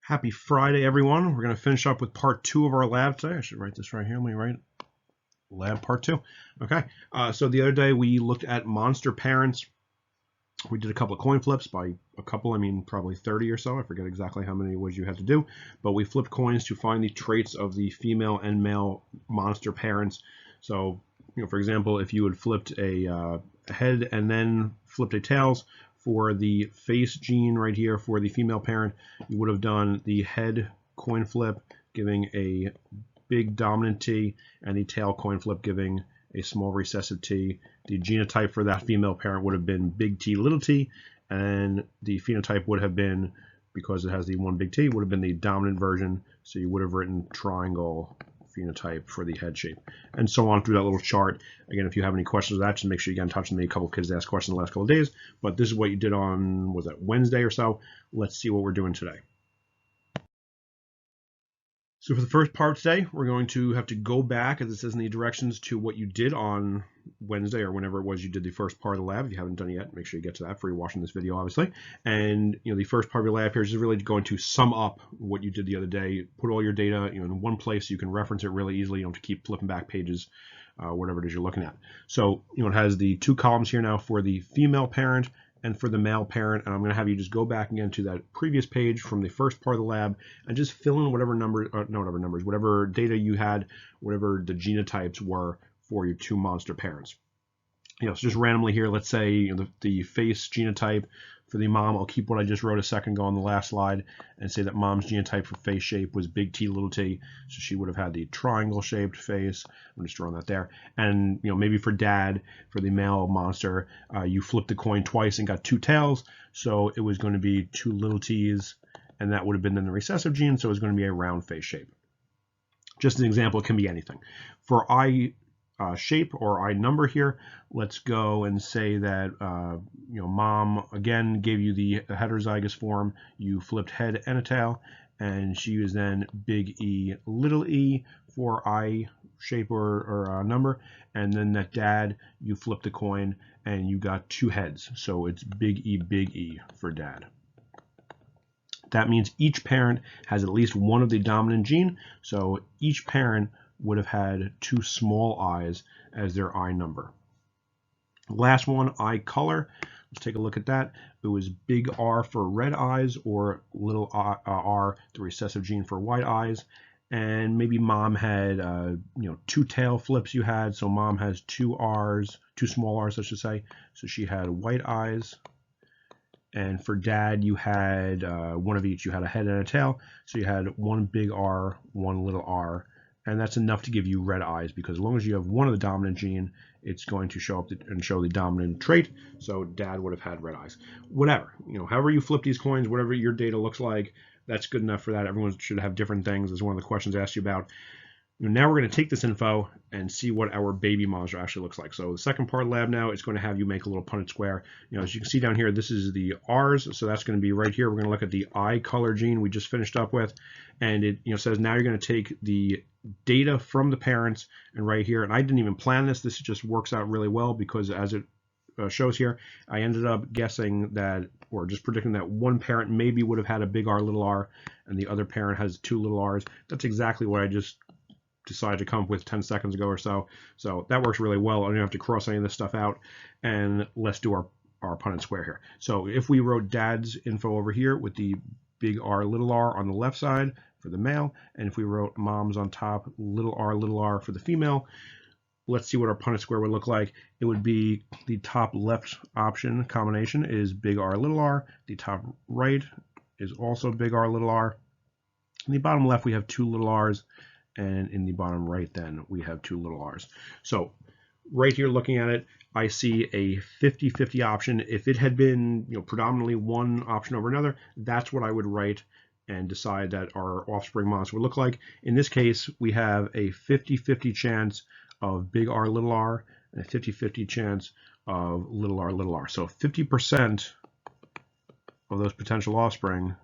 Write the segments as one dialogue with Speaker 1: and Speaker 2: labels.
Speaker 1: Happy Friday, everyone. We're going to finish up with part 2 of our lab today. I should write this right here. Let me write lab part 2. Okay. So the other day we looked at monster parents. We did a couple of coin flips. By a couple, I mean probably 30 or so. I forget exactly how many it was you had to do. But we flipped coins to find the traits of the female and male monster parents. So, for example, if you had flipped a head and then flipped a tails, for the face gene right here for the female parent, you would have done the head coin flip giving a big dominant T and the tail coin flip giving a small recessive T. The genotype for that female parent would have been big T, little t, and the phenotype would have been, because it has the one big T, would have been the dominant version. So you would have written triangle phenotype for the head shape, and so on through that little chart. Again, if you have any questions of that, just make sure you get in touch with me. A couple of kids asked questions the last couple of days, but this is what you did on, was that Wednesday or so? Let's see what we're doing today. So for the first part today, we're going to have to go back, as it says in the directions, to what you did on Wednesday or whenever it was you did the first part of the lab. If you haven't done it yet, make sure you get to that before you're watching this video, obviously. And the first part of your lab here is really going to sum up what you did the other day, put all your data in one place so you can reference it really easily. You don't have to keep flipping back pages, whatever it is you're looking at. So it has the two columns here now for the female parent and for the male parent, and I'm going to have you just go back again to that previous page from the first part of the lab and just fill in whatever whatever data you had, whatever the genotypes were for your two monster parents. So just randomly here, let's say the face genotype for the mom, I'll keep what I just wrote a second ago on the last slide and say that mom's genotype for face shape was big T, little t. So she would have had the triangle shaped face. I'm just drawing that there. And maybe for dad, for the male monster, you flipped the coin twice and got two tails. So it was going to be two little t's, and that would have been then the recessive gene. So it was going to be a round face shape. Just an example, it can be anything. For eye shape or eye number here, let's go and say that mom again gave you the heterozygous form. You flipped head and a tail, and she used then big E, little e for eye shape or number, and then that dad, you flipped the coin and you got two heads, so it's big E for dad. That means each parent has at least one of the dominant gene, so each parent would have had two small i's as their eye number. Last one, eye color. Let's take a look at that. It was big R for red eyes or little r, the recessive gene for white eyes. And maybe mom had, two tail flips you had. So mom has two R's, two small R's, I should say. So she had white eyes. And for dad, you had one of each. You had a head and a tail. So you had one big R, one little r. And that's enough to give you red eyes, because as long as you have one of the dominant gene, it's going to show up and show the dominant trait. So dad would have had red eyes. Whatever, however you flip these coins, whatever your data looks like, that's good enough for that. Everyone should have different things, as one of the questions asked you about. Now we're going to take this info and see what our baby monster actually looks like. So the second part of the lab now is going to have you make a little Punnett square. As you can see down here, this is the R's, so that's going to be right here. We're going to look at the eye color gene we just finished up with, and it says now you're going to take the data from the parents, and right here, and I didn't even plan this. This just works out really well, because as it shows here, I ended up guessing that, or just predicting that one parent maybe would have had a big R, little r, and the other parent has two little r's. That's exactly what I just decided to come up with 10 seconds ago or so. So that works really well. I don't have to cross any of this stuff out. And let's do our Punnett square here. So if we wrote dad's info over here with the big R, little r on the left side for the male, and if we wrote mom's on top, little r for the female, let's see what our Punnett square would look like. It would be the top left option combination is big R, little r. The top right is also big R, little r. In the bottom left, we have two little r's. And in the bottom right, then, we have two little r's. So right here, looking at it, I see a 50-50 option. If it had been predominantly one option over another, that's what I would write and decide that our offspring monster would look like. In this case, we have a 50-50 chance of big R, little r, and a 50-50 chance of little r. So 50% of those potential offspring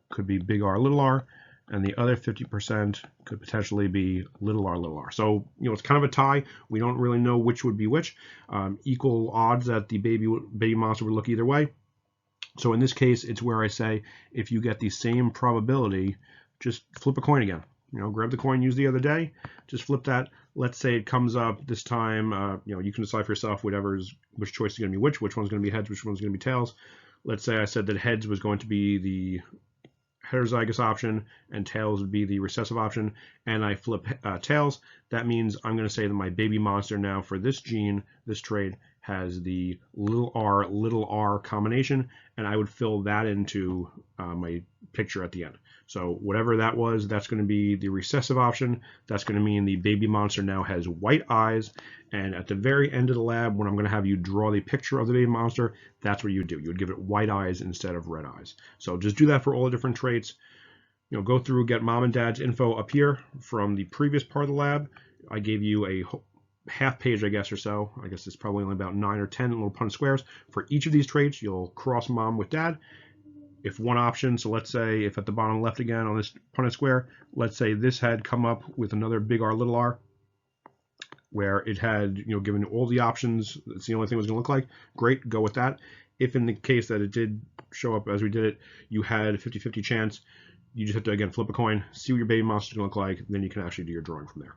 Speaker 1: could be big R, little r, and the other 50% could potentially be little r. So, it's kind of a tie. We don't really know which would be which. Equal odds that the baby monster would look either way. So in this case, it's where I say, if you get the same probability, just flip a coin again. Grab the coin used the other day, just flip that. Let's say it comes up this time. You can decide for yourself which choice is going to be which one's going to be heads, which one's going to be tails. Let's say I said that heads was going to be the heterozygous option and tails would be the recessive option, and I flip tails. That means I'm going to say that my baby monster now for this gene, this trait, has the little r combination, and I would fill that into my picture at the end. So whatever that was, that's going to be the recessive option. That's going to mean the baby monster now has white eyes, and at the very end of the lab, when I'm going to have you draw the picture of the baby monster, that's what you would do. You would give it white eyes instead of red eyes. So just do that for all the different traits. Go through, get mom and dad's info up here from the previous part of the lab. I gave you a half page, I guess, or so. I guess it's probably only about 9 or 10 little Punnett squares. For each of these traits, you'll cross mom with dad. If one option, so let's say if at the bottom left again on this Punnett square, let's say this had come up with another big R, little r, where it had, given all the options, it's the only thing it was going to look like, great, go with that. If in the case that it did show up as we did it, you had a 50-50 chance, you just have to, again, flip a coin, see what your baby monster is going to look like, and then you can actually do your drawing from there.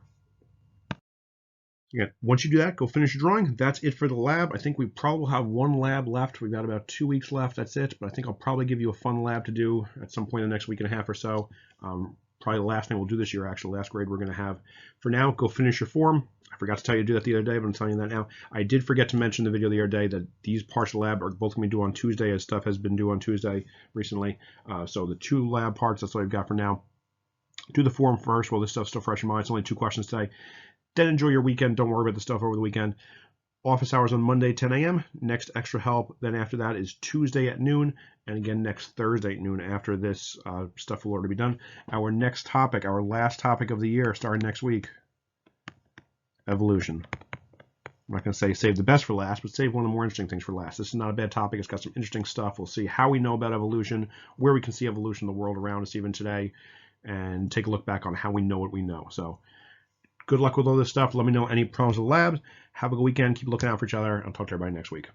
Speaker 1: Again, once you do that, go finish your drawing. That's it for the lab. I think we probably have one lab left. We've got about 2 weeks left. That's it. But I think I'll probably give you a fun lab to do at some point in the next week and a half or so. Probably the last thing we'll do this year, actually, last grade we're going to have. For now, go finish your form. I forgot to tell you to do that the other day, but I'm telling you that now. I did forget to mention in the video the other day that these parts of the lab are both going to be due on Tuesday, as stuff has been due on Tuesday recently. So the 2 lab parts, that's what I've got for now. Do the form first while this stuff's still fresh in mind. It's only 2 questions today. Then enjoy your weekend. Don't worry about the stuff over the weekend. Office hours on Monday, 10 a.m. Next extra help. Then after that is Tuesday at noon. And again, next Thursday at noon after this stuff will already be done. Our next topic, our last topic of the year, starting next week, evolution. I'm not going to say save the best for last, but save one of the more interesting things for last. This is not a bad topic. It's got some interesting stuff. We'll see how we know about evolution, where we can see evolution in the world around us even today, and take a look back on how we know what we know. So good luck with all this stuff. Let me know any problems with the labs. Have a good weekend. Keep looking out for each other. I'll talk to everybody next week.